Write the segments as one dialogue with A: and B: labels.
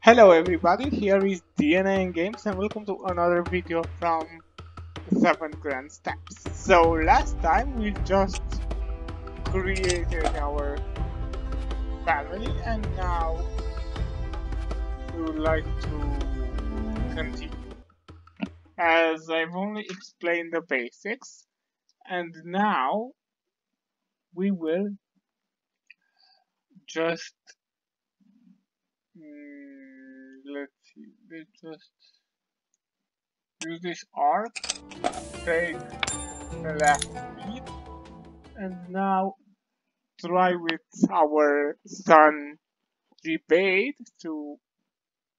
A: Hello everybody, here is DNA Games and welcome to another video from 7 Grand Steps. So last time we just created our family and now we would like to continue. As I've only explained the basics and now we will just let's see, let's just use this arc, take the left beat, and now try with our son debate to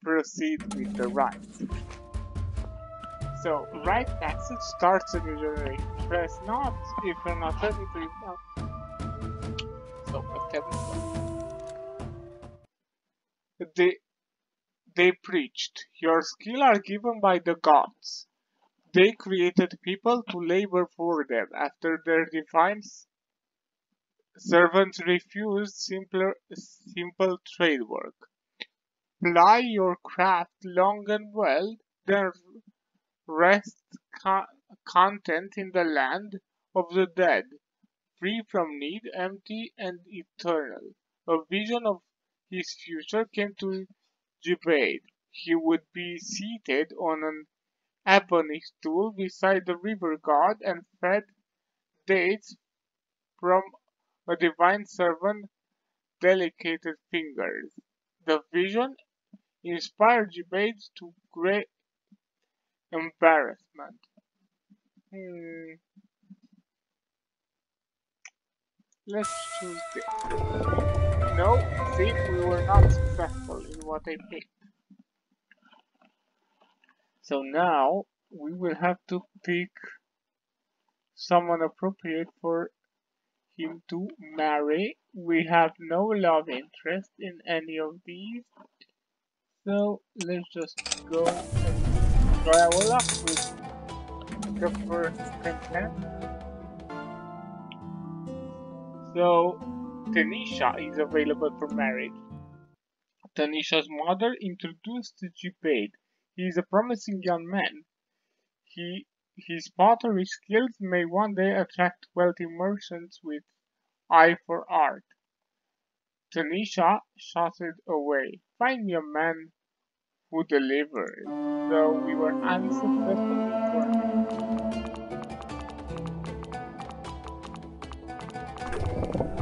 A: proceed with the right. So, right passage starts a new generation. Press not if you're not ready to use not. So, what can we do? They preached, your skill are given by the gods. They created people to labor for them after their divine servants refused simple trade work. Ply your craft long and well, then rest content in the land of the dead, free from need, empty and eternal. A vision of his future came to Jebade. He would be seated on an ebony stool beside the river god and fed dates from a divine servant delicate fingers. The vision inspired Jebade to great embarrassment. Let's choose this. No, see, we were not successful in what I picked. So now we will have to pick someone appropriate for him to marry. We have no love interest in any of these. So let's just go and try our luck with the first content. So Tanisha is available for marriage. Tanisha's mother introduced Jebade. He is a promising young man. His pottery skills may one day attract wealthy merchants with eye for art. Tanisha shouted away, find me a man who delivers. So we were unsuccessful before.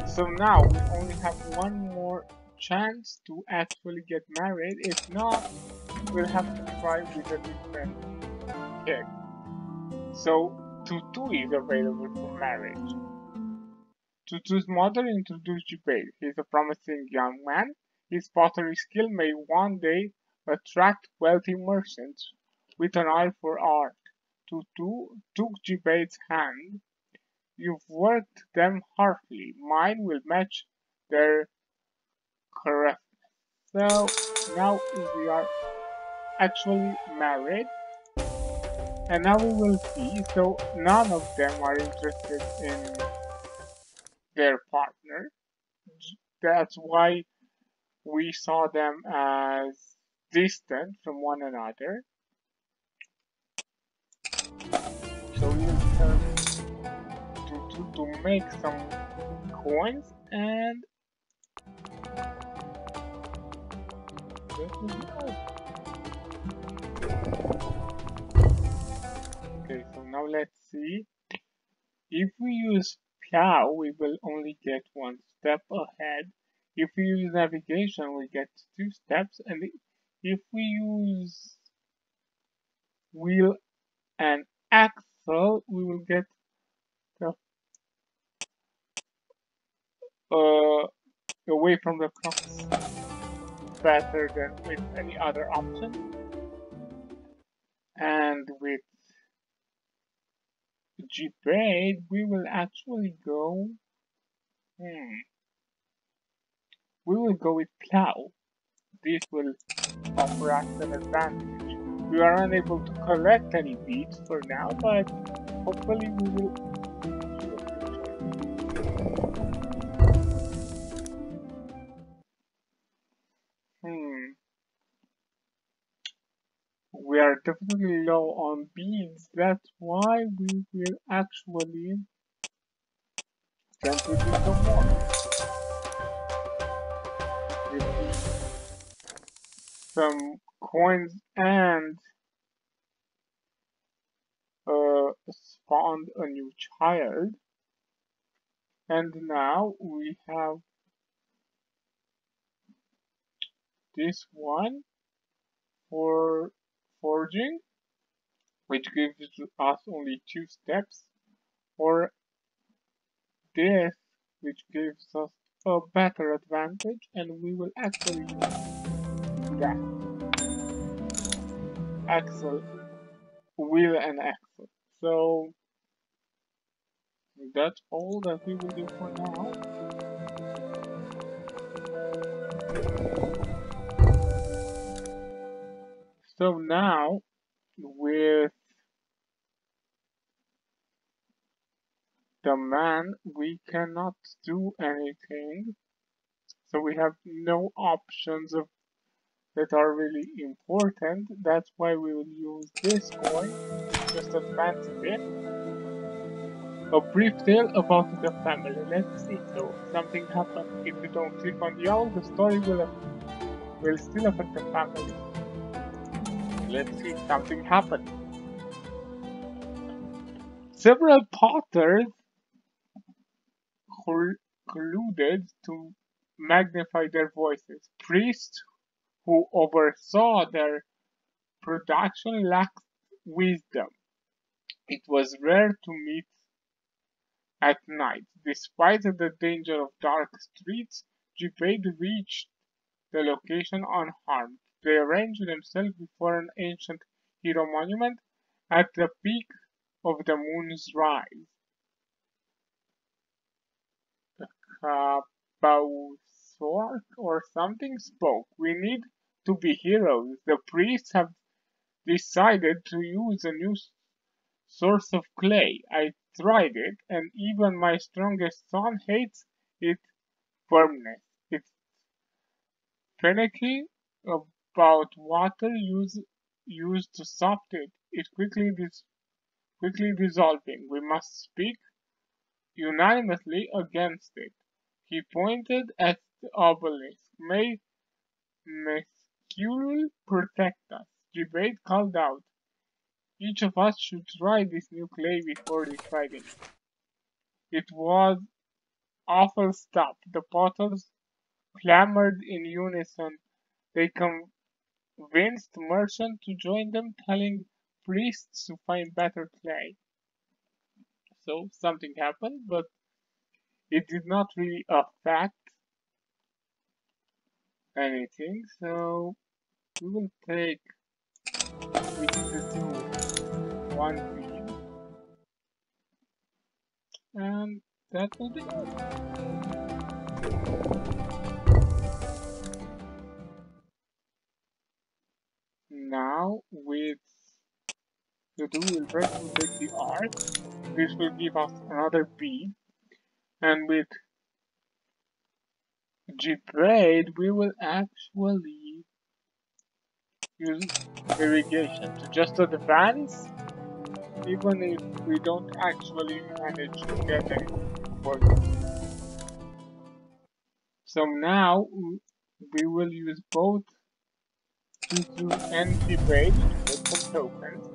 A: So now we only have one more chance to actually get married. If not, we'll have to try with a different kid. So Tutu is available for marriage. Tutu's mother introduced Jebade. He is a promising young man. His pottery skill may one day attract wealthy merchants with an eye for art. Tutu took Jebade's hand. You've worked them heartily. Mine will match their correctness. So now we are actually married. And now we will see. So none of them are interested in their partner. That's why we saw them as distant from one another. So we'll turn to make some coins and okay, so now let's see. If we use plow, we will only get one step ahead. If we use navigation, we get 2 steps, and if we use wheel and axle, we will get away from the crops better than with any other option. And with Jebade, we will actually go. We will go with plow. This will offer us an advantage. We are unable to collect any beads for now, but hopefully we will. we are definitely low on beads. That's why we will actually attempt to do some more. If we some coins and spawned a new child, and now we have this one for forging, which gives us only 2 steps, or this, which gives us a better advantage, and we will actually use that. Axle, wheel and axle. So that's all that we will do for now. So now, with the man, we cannot do anything. So we have no options of that are really important. That's why we will use this coin, just advance a bit. A brief tale about the family. Let's see. So something happened. If you don't click on the owl, the story will still affect the family. Let's see. Something happened. Several potters colluded to magnify their voices. Priests who oversaw their production lacked wisdom. It was rare to meet at night. Despite the danger of dark streets, Jibade reached the location unharmed. They arranged themselves before an ancient hero monument at the peak of the moon's rise. Kabausork or something spoke. We need to be heroes. The priests have decided to use a new source of clay. I tried it, and even my strongest son hates its firmness. It's finicky about water used to soft it. It's quickly dissolving. We must speak unanimously against it. He pointed at the obelisk. May Mescule protect us. Debate called out. Each of us should try this new clay before deciding. It was awful stuff. The potters clamored in unison. They convinced merchants to join them, telling priests to find better clay. So something happened, but it did not really affect anything. So we will take, we need to do one bead, and that will be it. Now with the dual break, we'll take the arc. This will give us another bead, and with G-Braid we will actually use irrigation to just advance, even if we don't actually manage to get anything for it. So now we will use both Tutu and G-Braid to get some tokens,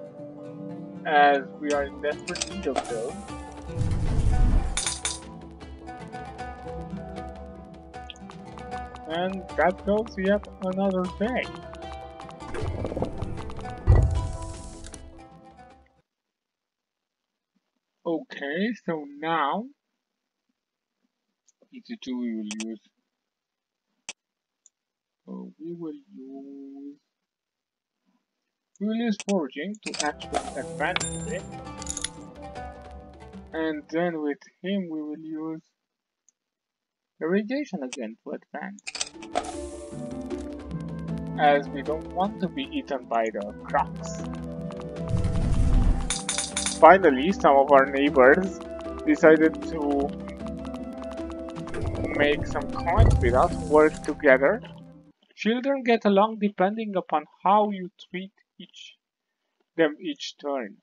A: as we are in desperate need of those. And that goes yet another day. Okay, so now we will use. So we will use forging to actually advance a bit, and then with him we will use irrigation again to advance, as we don't want to be eaten by the crocs. Finally, some of our neighbors decided to make some coins with us, work together. Children get along depending upon how you treat each them each turn.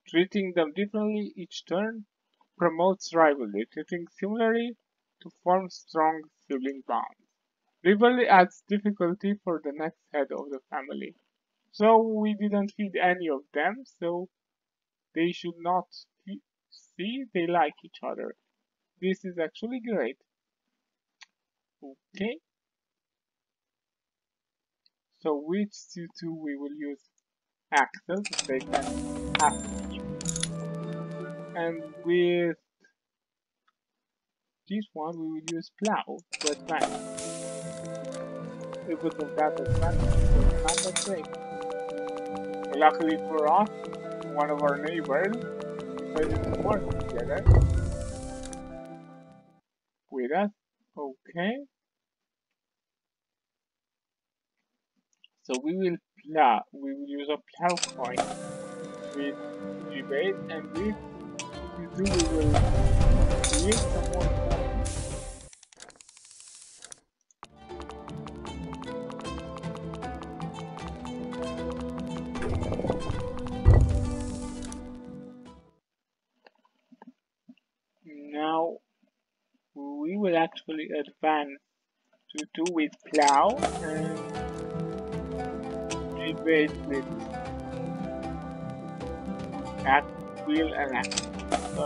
A: Treating them differently each turn promotes rivalry. Treating similarly to form strong sibling bonds. Rivalry adds difficulty for the next head of the family. So we didn't feed any of them, so they should not see they like each other. This is actually great. Okay, so which two we will use Axel to take an half team, and with this one we will use Plow to advance. Even though that advantage was not that great. Luckily for us, one of our neighbors decided to work together with us. Okay, so we will use a plow coin with debate, and with you we will create some more coins. Now we will actually advance to 2 with plow and debate with axe, wheel and axe. So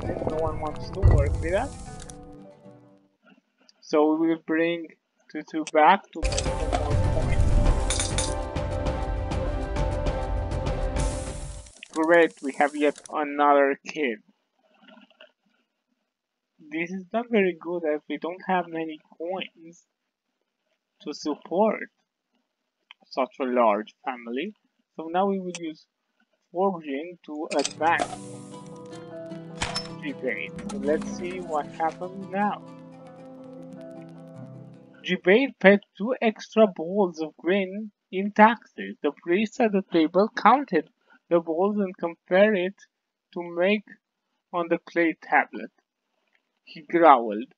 A: if no one wants to work with us, so we will bring Tutu back to make some more points. Great, we have yet another kid. This is not very good as we don't have many coins to support such a large family. So now we will use forging to advance debate. So let's see what happens now. Debate paid 2 extra balls of grain in taxes. The priest at the table counted the balls and compared it to make on the clay tablet. He growled,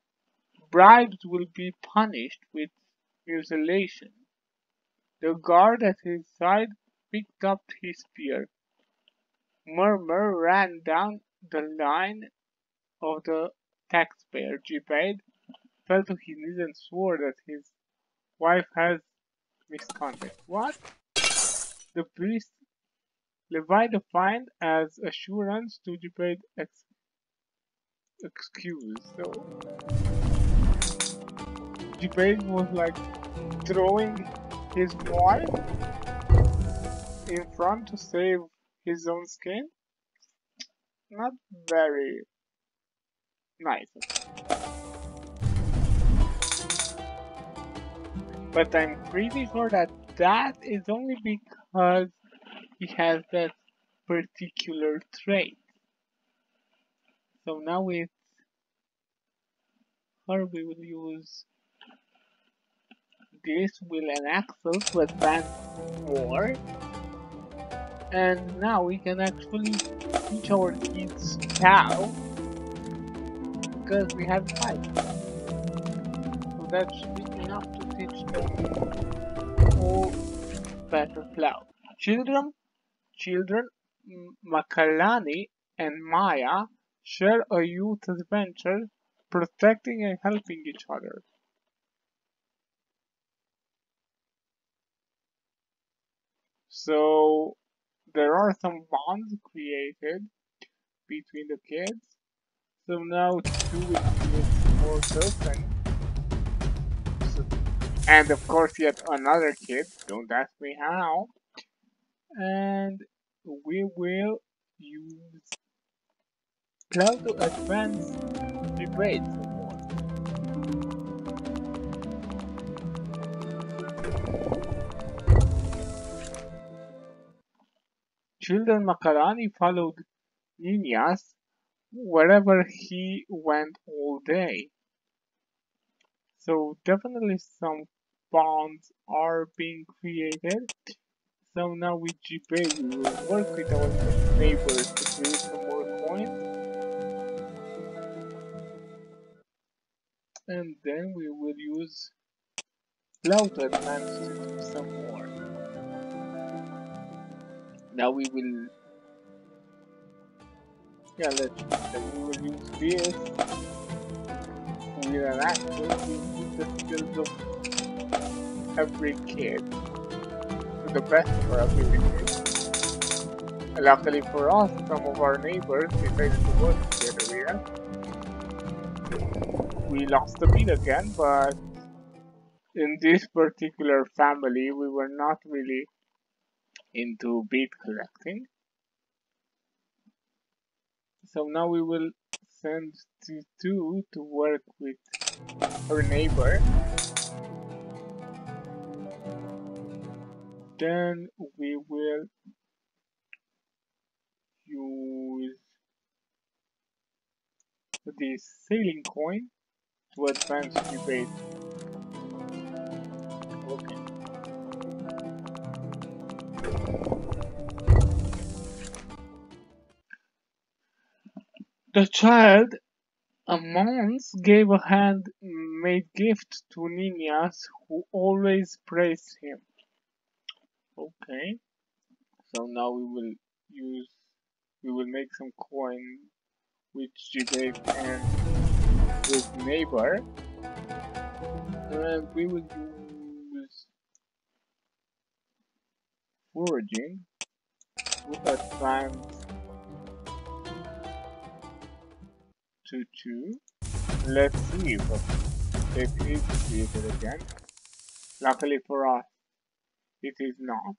A: "Bribes will be punished with mutilation." The guard at his side picked up his spear. Murmur ran down the line of the taxpayer. Debate fell to his knees and swore that his wife has misconduct. What? The priest levied a fine as assurance to debate excuse. So debate was like throwing his wife in front to save his own skin. Not very nice. But I'm pretty sure that that is only because he has that particular trait. So now with her we will use this wheel and axle to advance more. And now we can actually teach our kids how, because we have 5. So that should be enough to teach them all better plow. Children, Makalani and Maya share a youth adventure, protecting and helping each other. So there are some bonds created between the kids. So now 2 is more open. And of course yet another kid, don't ask me how. And we will use plow to advance debate some more. Children Makarani followed Ninyas wherever he went all day. So definitely some bonds are being created. So now with GPay we will work with our neighbors to create some more coins. And then we will use plow to advance to do some more. Now we will, we will use this with an axle to improve the skills of every kid to the best of our abilities. Luckily for us, some of our neighbors decided to work together with us. We lost a bit again, but in this particular family, we were not really into bead collecting. So now we will send Tutu to work with her neighbor. Then we will use this sailing coin to advance debate. Okay. The child Amons gave a handmade gift to Niñas who always praised him. Okay. So now we will make some coin with Jibate and his neighbor. And we will use foraging to advance to 2. Let's see if it is created again. Luckily for us, it is not.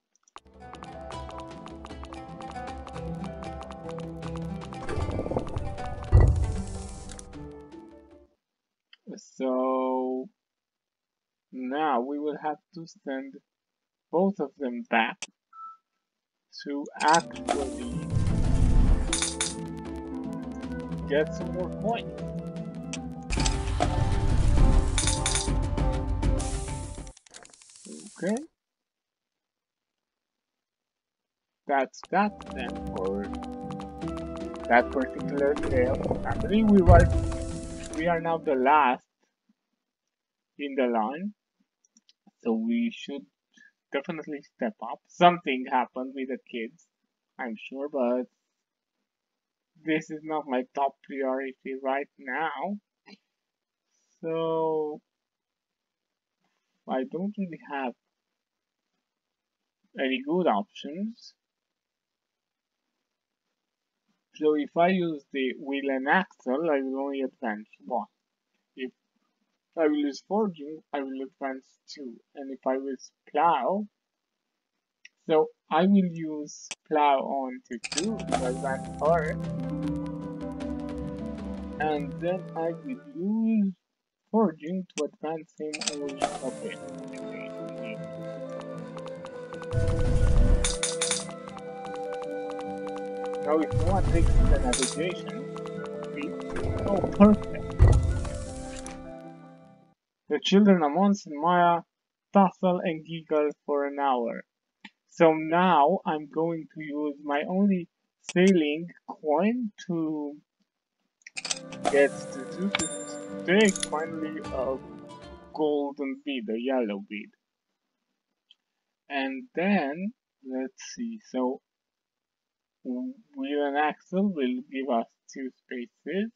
A: So now we will have to send both of them back to actually get some more coins. Okay. That's that then for that particular tale. Actually, we are now the last in the line, so we should definitely step up. Something happened with the kids, I'm sure, but this is not my top priority right now. So I don't really have any good options. So if I use the wheel and axle, I will only advance 1. If I will use forging, I will advance 2. And if I use plow, so I will use plow on to 2 to advance her. And then I will use forging to advance him only a bit. Now if no one takes the navigation, oh perfect. The children Amons and Maya tussle and giggle for an hour. So now I'm going to use my only sailing coin to get to take finally a golden bead, a yellow bead. And then, let's see, so wheel and axle will give us 2 spaces.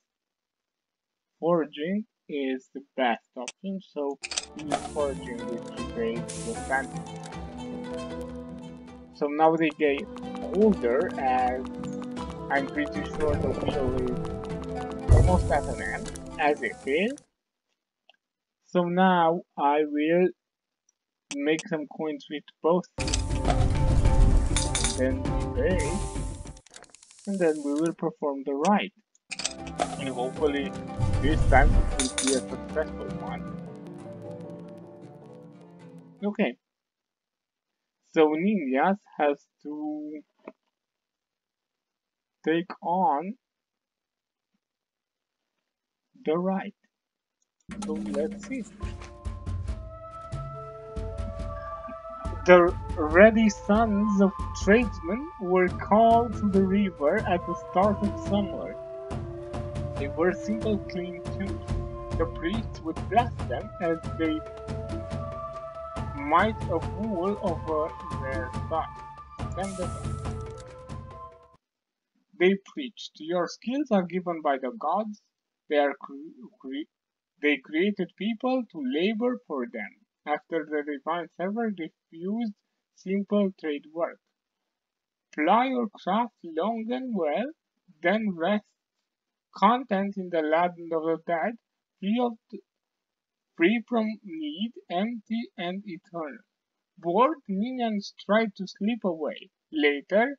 A: Foraging is the best option, so use foraging with debate with advantage. So now they get older, as I'm pretty sure the wheel is almost at an end, as it is. So now I will make some coins with both, and then debate, and then we will perform the rite. And hopefully this time it will be a successful one. Okay. So Niñas has to take on the rite. So let's see. The ready sons of tradesmen were called to the river at the start of summer. They were simple, clean tunes. The priest would bless them as they might a wool over their thighs. Then they preached, your skills are given by the gods. They created people to labor for them. After the divine server refused simple trade work. Ply your craft long and well, then rest content in the land of the dead, free from need, empty and eternal. Bored, minions tried to slip away. Later,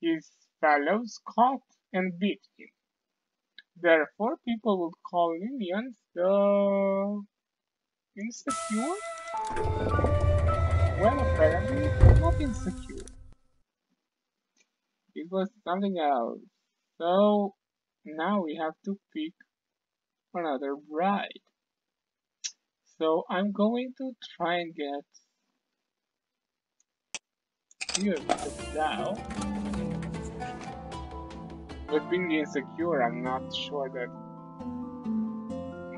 A: his fellows caught and beat him. Therefore, people would call minions the insecure. Well, apparently, it was not insecure. It was something else. So, now we have to pick another bride. So, I'm going to try and get here with the plow. But being insecure, I'm not sure that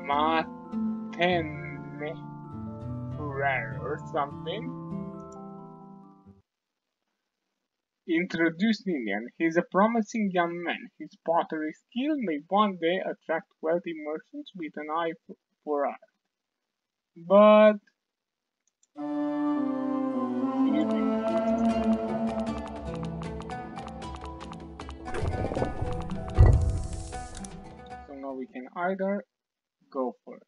A: Matene or something. Introduce Ninian. He's a promising young man. His pottery skill may one day attract wealthy merchants with an eye for art. But so now we can either go for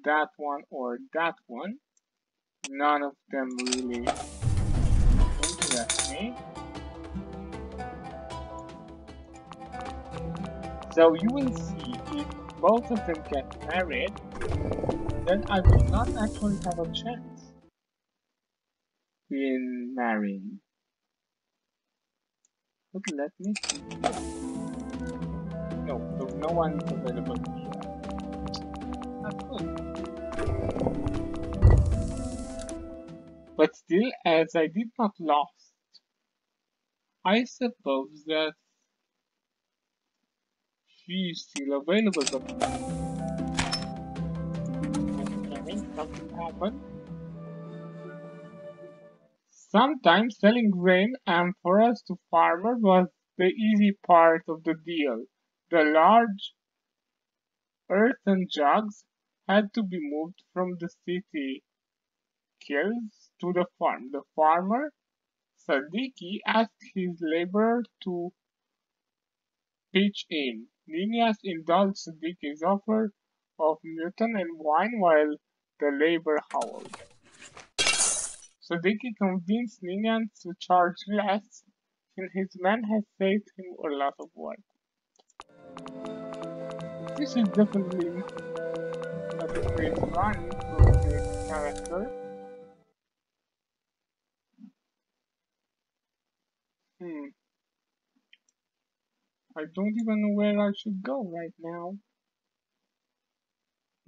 A: that one or that one. None of them really interest me. So you will see if both of them get married, then I will not actually have a chance in marrying. But let me see. No, so no one is available here. That's good. But still, as I did not lost, I suppose that she is still available, but something happened. Sometimes selling grain amphoras to farmers was the easy part of the deal. The large earthen jugs had to be moved from the city kilns to the farm. The farmer, Sadiki, asked his laborer to pitch in. Ninyas indulged Sadiki's offer of mutton and wine while the labor howled. Sadiki convinced Ninian to charge less, since his men had saved him a lot of work. This is definitely a great run for this character. I don't even know where I should go right now.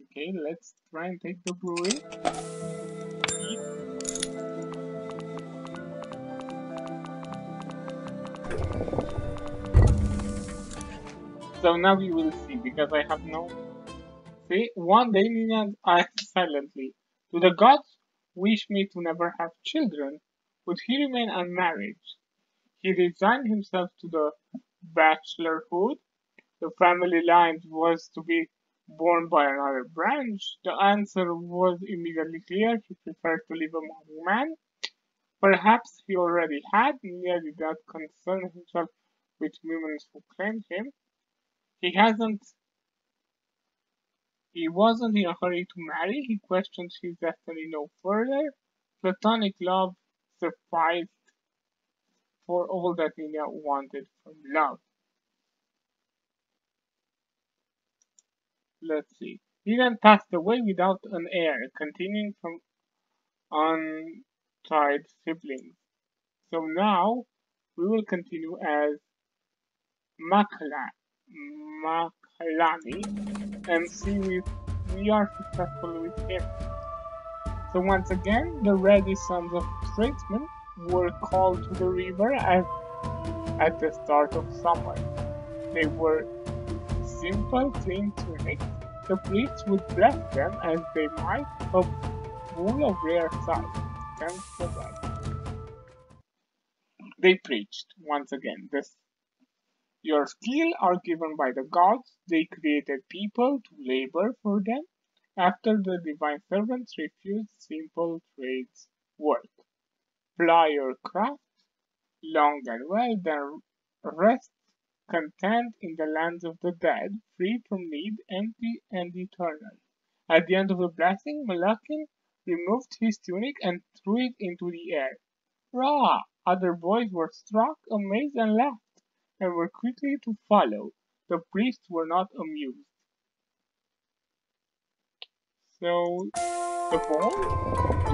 A: Okay, let's try and take the brewery. So now we will see, because I have no... See, one day Ninian asked silently, "Do the gods wish me to never have children? Would he remain unmarried?" He resigned himself to the bachelorhood. The family line was to be born by another branch. The answer was immediately clear. He preferred to live among men. Perhaps he already had, Ninian did not concern himself with women who claimed him. He wasn't in a hurry to marry. He questioned his destiny no further. Platonic love sufficed for all that Nina wanted from love. Let's see. He then passed away without an heir, continuing from untried siblings. So now we will continue as Makalani and see if we are successful with him. So once again, the ready sons of tradesmen were called to the river as at the start of summer. They were simple, clean tunics. The priests would bless them as they might full of rare sights. Thanks for that. They preached once again. Your skills are given by the gods. They created people to labor for them after the divine servants refused simple trades work. Ply your craft long and well, then rest content in the lands of the dead, free from need, empty and eternal. At the end of the blessing, Malakin removed his tunic and threw it into the air. Rah! Other boys were struck, amazed, and laughed, and were quickly to follow. The priests were not amused. So, the ball?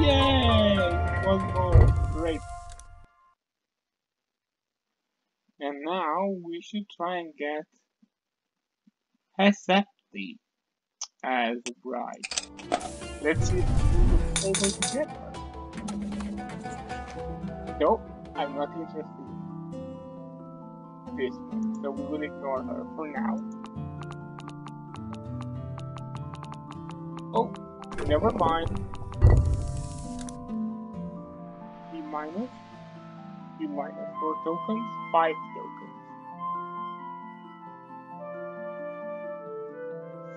A: Yay! It was ball. Great. And now we should try and get Hesepti as a bride. Let's see if we're able to get her. Nope, I'm not interested in this one, so we will ignore her for now. Oh, never mind. B minus. B minus 4 tokens, 5 tokens.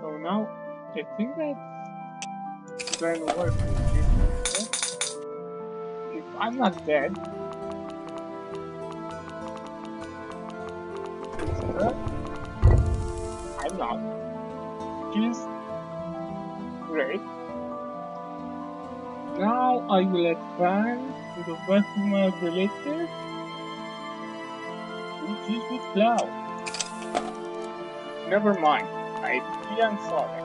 A: So now, I think that's going to work with this. If I'm not dead, it's her. I'm not. Which is great. Now I will advance to the rest of my abilities, which is with Cloud. Never mind, I didn't saw it.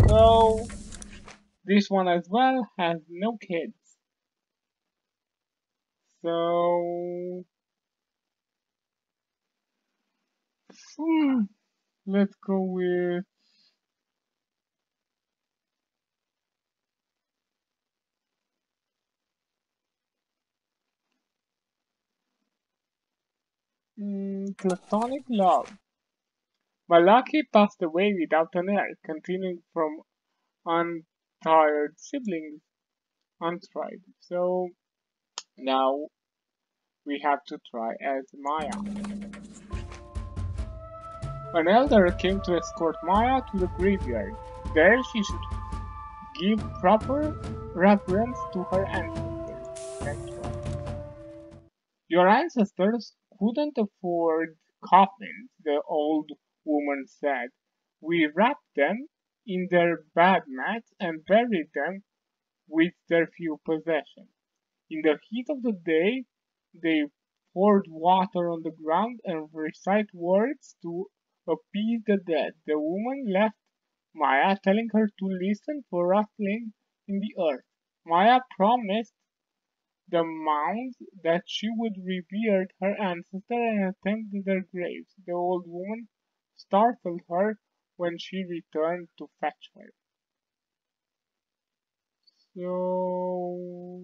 A: So, this one as well has no kids. So, let's go with platonic love. Malaki passed away without an heir, continuing from untired siblings, untried. So now we have to try as Maya. An elder came to escort Maya to the graveyard. There she should give proper reverence to her ancestors. Your ancestors couldn't afford coffins, the old woman said. We wrapped them in their bed mats and buried them with their few possessions. In the heat of the day, they poured water on the ground and recite words to appease the dead. The woman left Maya, telling her to listen for rustling in the earth. Maya promised the mounds that she would revere her ancestors and attend to their graves. The old woman startled her when she returned to fetch her. So,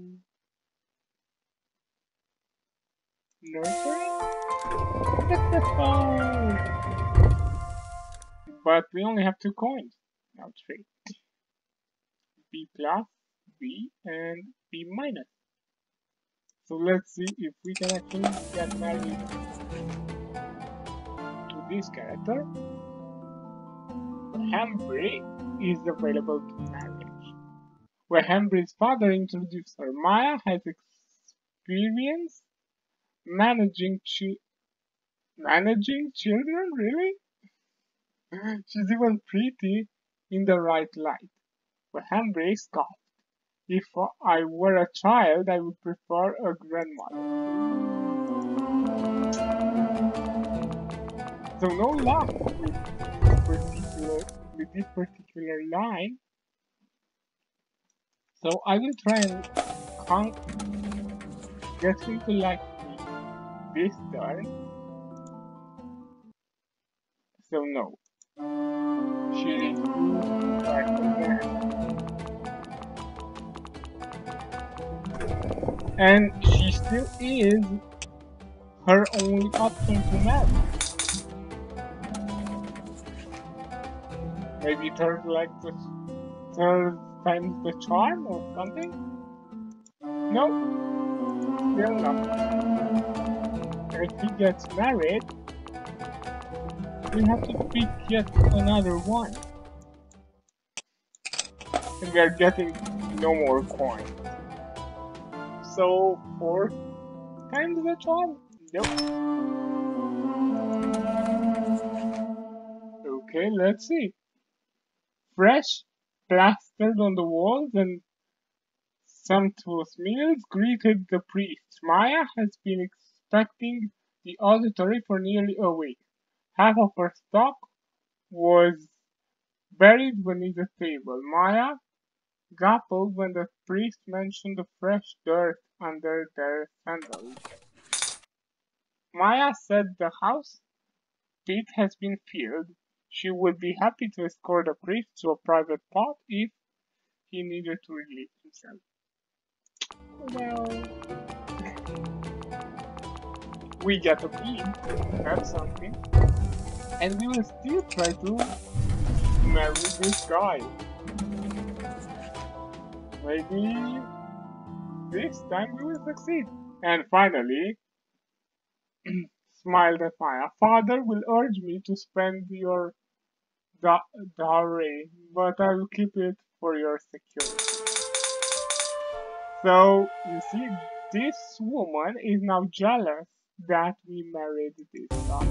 A: nursery? But we only have 2 coins. Now 3. B plus, B, and B minus. So let's see if we can actually get married to this character. Hambry is available to marriage. Where Hambry's father introduced her, Maya has experience managing children, really? She's even pretty in the right light. But Hambry scoffed. If I were a child, I would prefer a grandmother. So no luck with this particular line. So I will try and get him to like me this turn. So no. She refused back again. And she still is her only option to marry. Maybe third like the third time's the charm or something? Nope, still nothing. If he gets married, we have to pick yet another one. And we are getting no more coins. So, 4 times the charm? Nope. Okay, let's see. Fresh, plastered on the walls and sumptuous meals greeted the priest. Maya has been expecting the auditory for nearly a week. Half of her stock was buried beneath the table. Maya gappled when the priest mentioned the fresh dirt under their sandals. Maya said the house pit has been filled. She would be happy to escort the priest to a private pot if he needed to relieve himself. Well, we get a bean, that's something. And we will still try to marry this guy. Maybe this time we will succeed. And finally, smiled at Maya. Father will urge me to spend your dowry, but I will keep it for your security. So, you see, this woman is now jealous that we married this guy.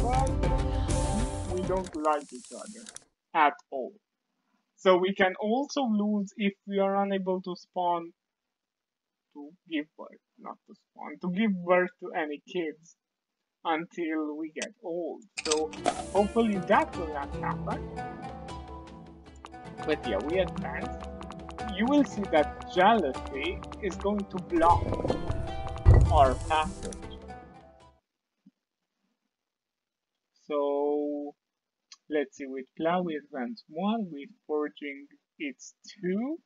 A: But we don't like each other at all. So we can also lose if we are unable to spawn to give birth, not to spawn, to give birth to any kids until we get old. So hopefully that will not happen. But yeah, we advance. You will see that jealousy is going to block our passage. So let's see, with plow we advance 1, with forging it's 2,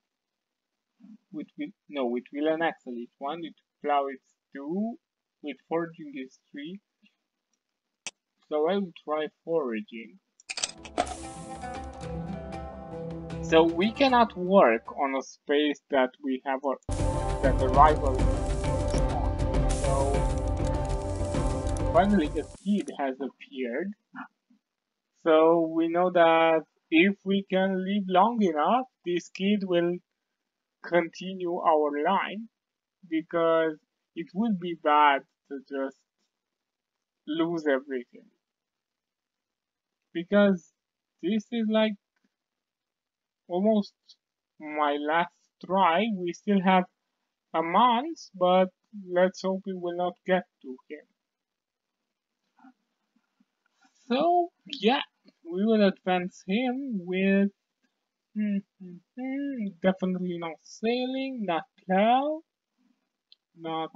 A: with wheel and axle it's 1, with plow it's 2, with forging is 3. So I will try foraging. So we cannot work on a space that we have that the rival is on. So finally a kid has appeared. So we know that if we can live long enough, this kid will continue our line, because it would be bad to just lose everything. Because this is like almost my last try. We still have a month, but let's hope we will not get to him. So yeah, we will advance him with definitely not sailing, not plow, not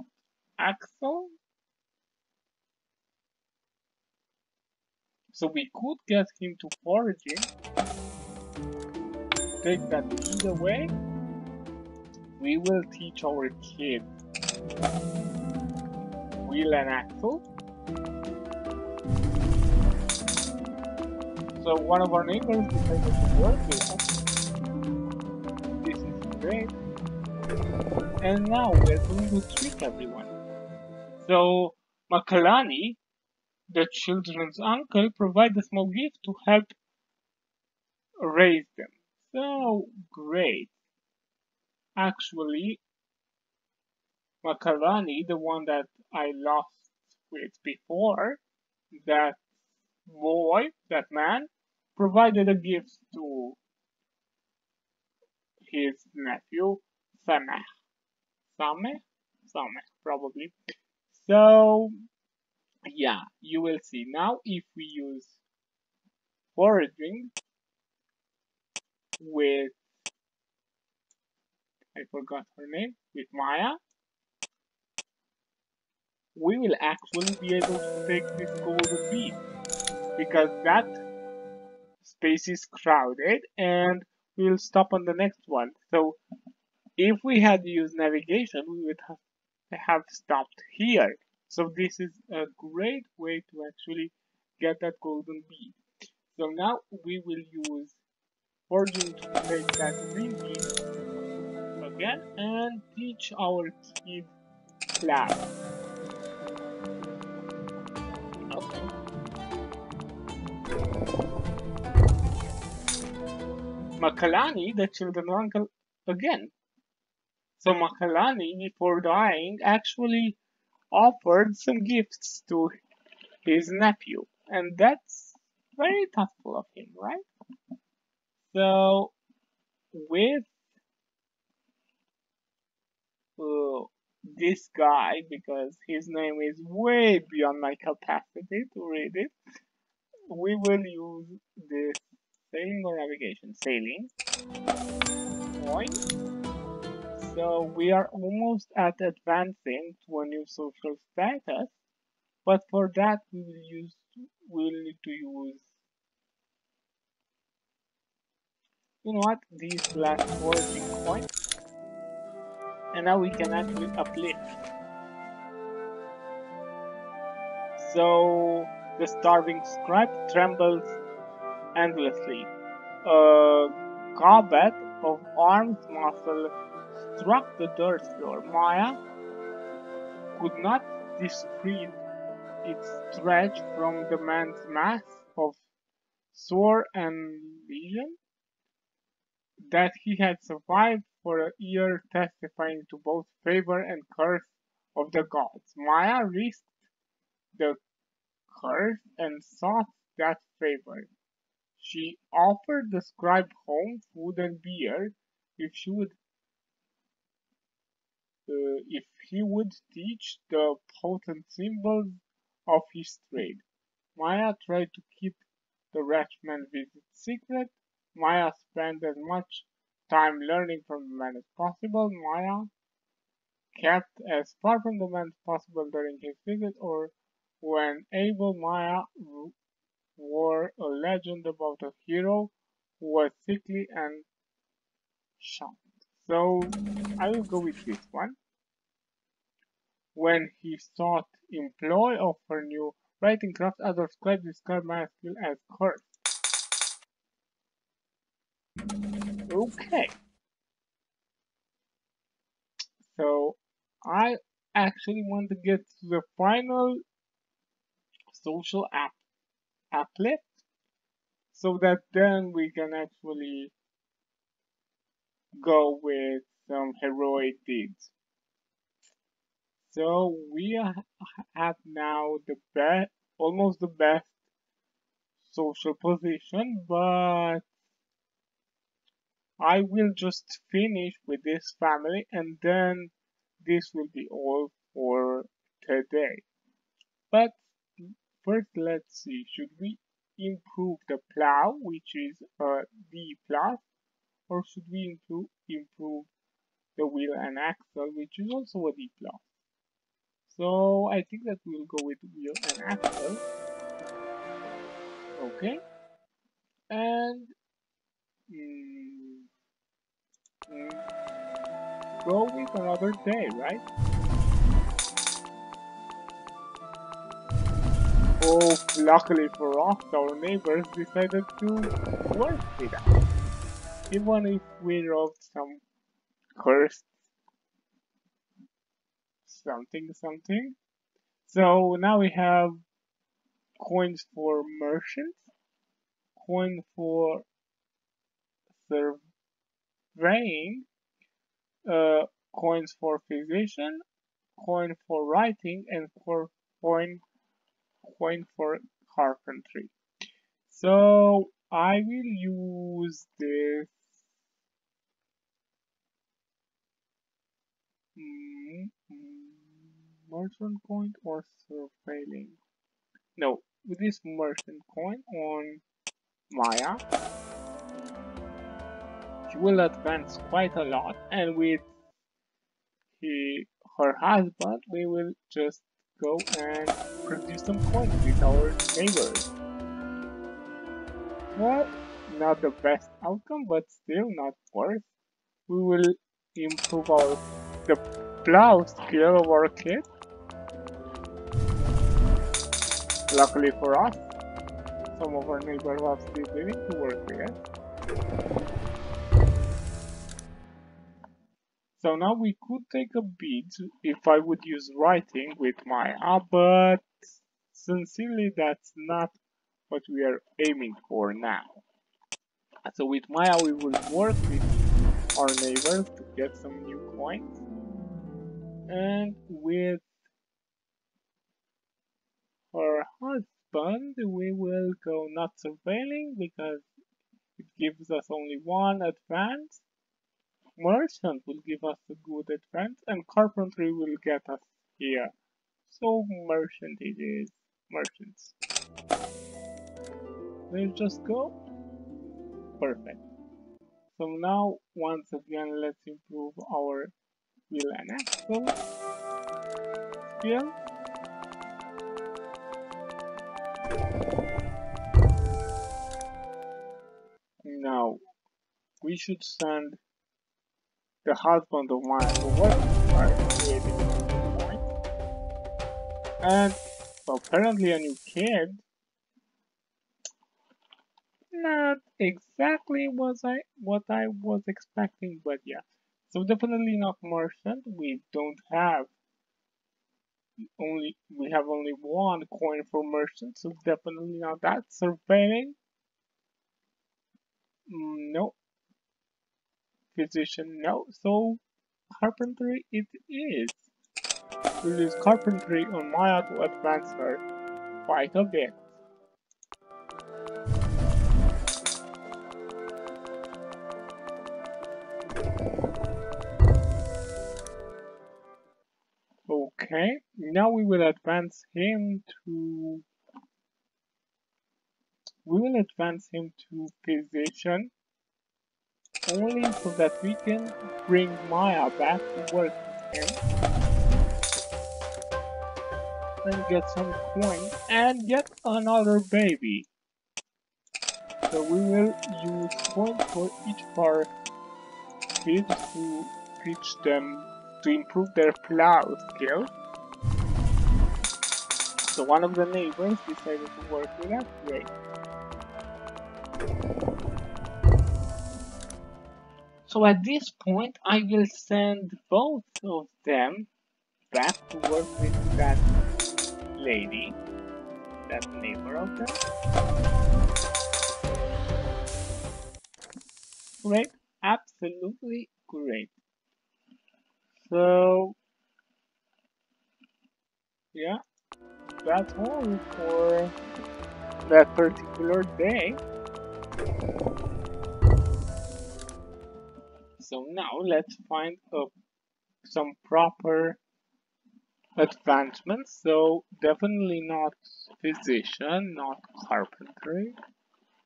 A: axle. So we could get him to foraging. Take that either way. We will teach our kid wheel and axle. So one of our neighbors decided to work with us. This is great. And now we're going to trick everyone. So Makalani, the children's uncle, provides a small gift to help raise them. So great. Actually, Makalani, the one that I lost with before, that boy, that man, provided a gift to his nephew, Sameh. Sameh, probably. So, yeah, you will see. Now, if we use foraging with, I forgot her name, with Maya, we will actually be able to take this golden bean, because that space is crowded and we'll stop on the next one. So if we had used navigation, we would have stopped here. So this is a great way to actually get that golden bean. So now we will use forging to take that green bean again and teach our kid plow. Okay. Makalani, the children's uncle, again. So Makalani, before dying, actually offered some gifts to his nephew, and that's very thoughtful of him, right? So with uh, this guy, because his name is way beyond my capacity to read it, we will use this sailing or navigation. Sailing. Point. So we are almost at advancing to a new social status, but for that we'll need to use, you know what, these last foraging points, and now we can actually uplift. So the starving scribe trembles endlessly. A goblet of armed muscle struck the dirt floor. Maya could not discern its stretch from the man's mass of sore and lesion that he had survived for a year, testifying to both favor and curse of the gods. Maya risked the curse and sought that favor. She offered the scribe home, food, and beer if she would, if he would teach the potent symbols of his trade. Maya tried to keep the Ratchman visit secret. Maya spent as much time learning from the man as possible. Maya kept as far from the man as possible during his visit, or when able, Maya wore a legend about a hero who was sickly and shunned. So I will go with this one. When he sought employ of her new writing craft, other scribes described Maya's skill as cursed. Okay, so I actually want to get to the final social applet so that then we can actually go with some heroic deeds. So we have now the best, almost the best social position, but I will just finish with this family and then this will be all for today. But first let's see, should we improve the plow, which is a D plus, or should we improve the wheel and axle, which is also a D plus? So I think that we'll go with wheel and axle. Okay. And go with another day, right? Oh, luckily for us, our neighbors decided to work with us. Even if we wrote some cursed something. So now we have coins for merchants, coin for surveying, coins for physician, coin for writing, and coin for carpentry. So I will use this merchant coin or surveilling. No, with this merchant coin on Maya, she will advance quite a lot, and with her husband, we will just go and produce some coins with our neighbors. Well, not the best outcome, but still not worse. We will improve the plow skill of our kid. Luckily for us. Some of our neighbors are still willing to work with us. So now we could take a bid if I would use writing with Maya, but sincerely that's not what we are aiming for now. So with Maya we will work with our neighbors to get some new coins, and with her husband we will go not surveilling because it gives us only one advance. Merchant will give us a good advance, and carpentry will get us here. So merchant it is. Merchants. Let's just go. Perfect. So now once again let's improve our wheel and axle skill. Now we should send the husband of mine to work creating point. And apparently a new kid. Not exactly what I was expecting, but yeah. So definitely not merchant. We have only one coin for merchant, so definitely not that. Surveying, no. Physician, no. So carpentry it is. We'll use carpentry on Maya to advance her quite a bit. Okay, now we will advance him to physician only so that we can bring Maya back to work with him and get some coins and get another baby. So we will use coins for each of our kids to teach them to improve their plow skills. So one of the neighbors decided to work with us. Great. So at this point, I will send both of them back to work with that lady, that neighbor of them. Great, absolutely great. So, yeah, that's all for that particular day. So now let's find some proper advancements. So definitely not physician, not carpentry,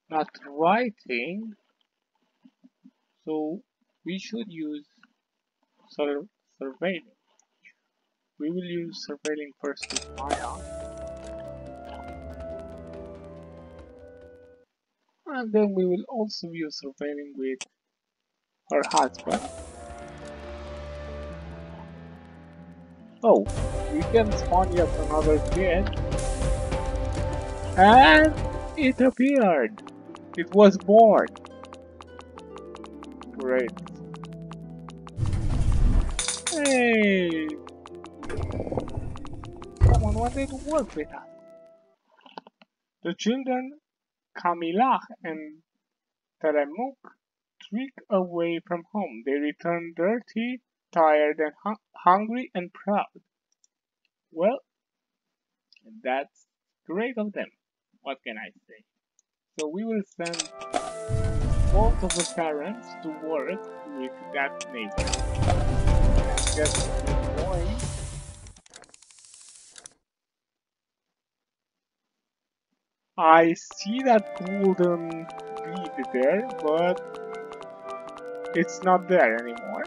A: not writing. So we should use surveilling. We will use surveilling first with Maya. And then we will also use surveilling with her husband. Oh, we can spawn yet another kid. And it appeared. It was born. Great. Hey! Someone wanted to work with us. The children Camilach and Teremuk trick away from home. They return dirty, tired, and hungry and proud. Well, that's great of them. What can I say? So we will send both of the parents to work with that neighbor. Get going. I see that golden bead there, but it's not there anymore.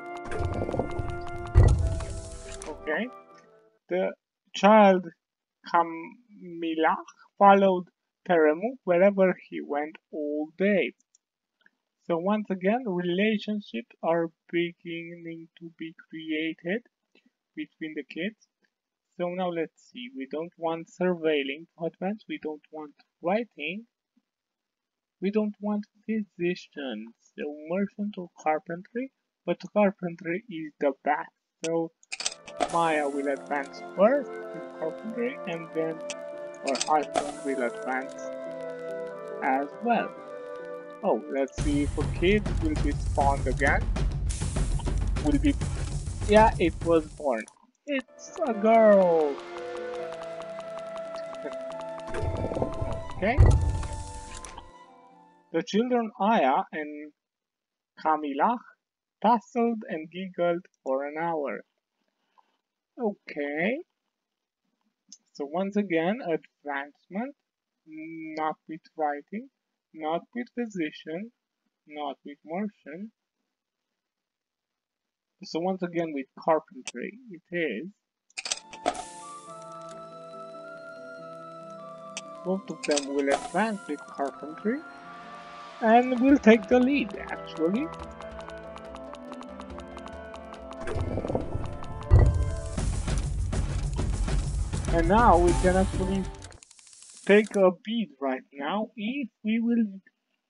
A: Okay. The child Camilach followed Teremuk wherever he went all day. So once again, relationships are beginning to be created between the kids. So now let's see, we don't want surveilling to advance, we don't want writing. we don't want physicians, so merchant or carpentry, but carpentry is the best. So Maya will advance first in carpentry, and then our husband will advance as well. Oh, let's see if a kid will be spawned again. Will be, yeah, it was born. It's a girl. Okay. The children Aya and Camila tussled and giggled for an hour. Okay. So once again, advancement, not with writing, not with physician, not with motion. So once again with carpentry, it is. Both of them will advance with carpentry and will take the lead actually. And now we can actually take a bead right now if we will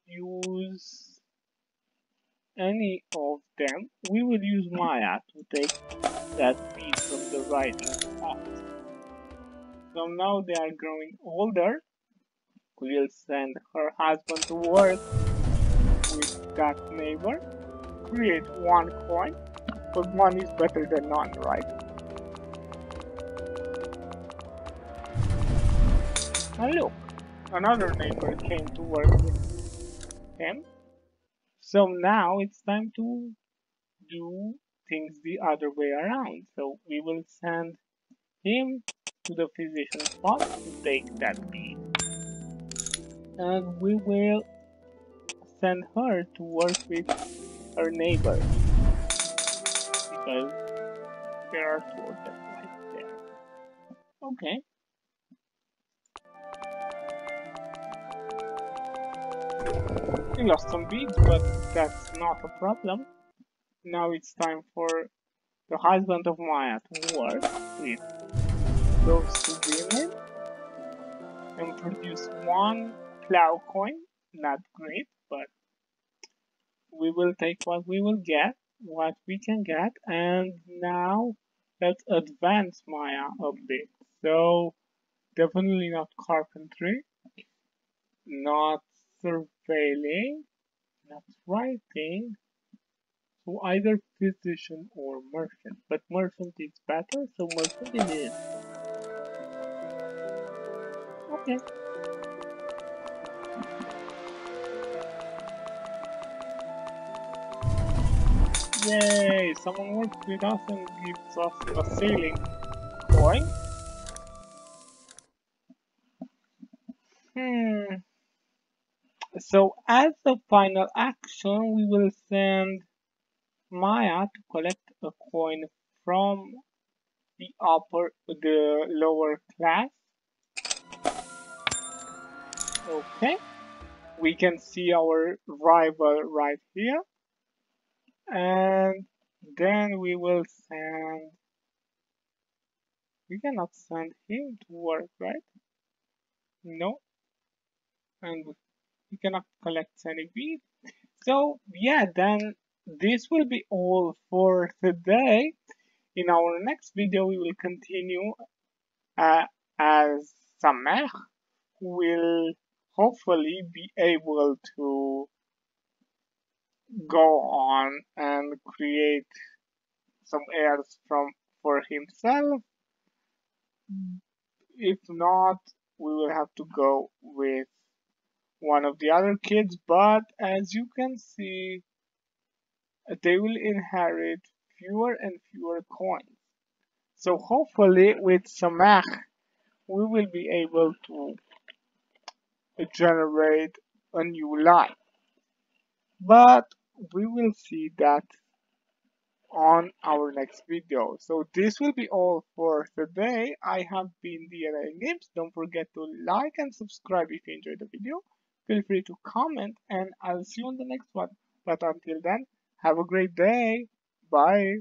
A: use any of them. We will use Maya to take that bead from the writing spot. So now they are growing older. We'll send her husband to work with that neighbor. Create one coin, but one is better than none, right? And look, another neighbor came to work with him. So now it's time to do things the other way around. So we will send him to the physician spot to take that bead. And we will send her to work with her neighbor. Because there are two of them right there. Okay. We lost some beads, but that's not a problem. Now it's time for the husband of Maya to work with those two women and produce one plow coin. Not great, but we will take what we will get, what we can get, and now let's advance Maya a bit. So definitely not carpentry, not surveying, not writing. So either physician or merchant, but merchant is better, so merchant it is. Okay. Yay! Someone works with us and gives us a sailing coin. So as a final action, we will send Maya to collect a coin from the lower class. Okay. We can see our rival right here. And then we will send, we cannot send him to work, right? No. And we cannot collect any bead. So yeah, then this will be all for today. In our next video, we will continue as Sameh will hopefully be able to go on and create some heirs for himself. If not, we will have to go with one of the other kids, but as you can see, they will inherit fewer and fewer coins. So hopefully with Sameh, we will be able to generate a new line. But we will see that on our next video. So this will be all for today. I have been Daly Games. Don't forget to like and subscribe if you enjoyed the video. Feel free to comment and I'll see you on the next one. But until then, have a great day. Bye.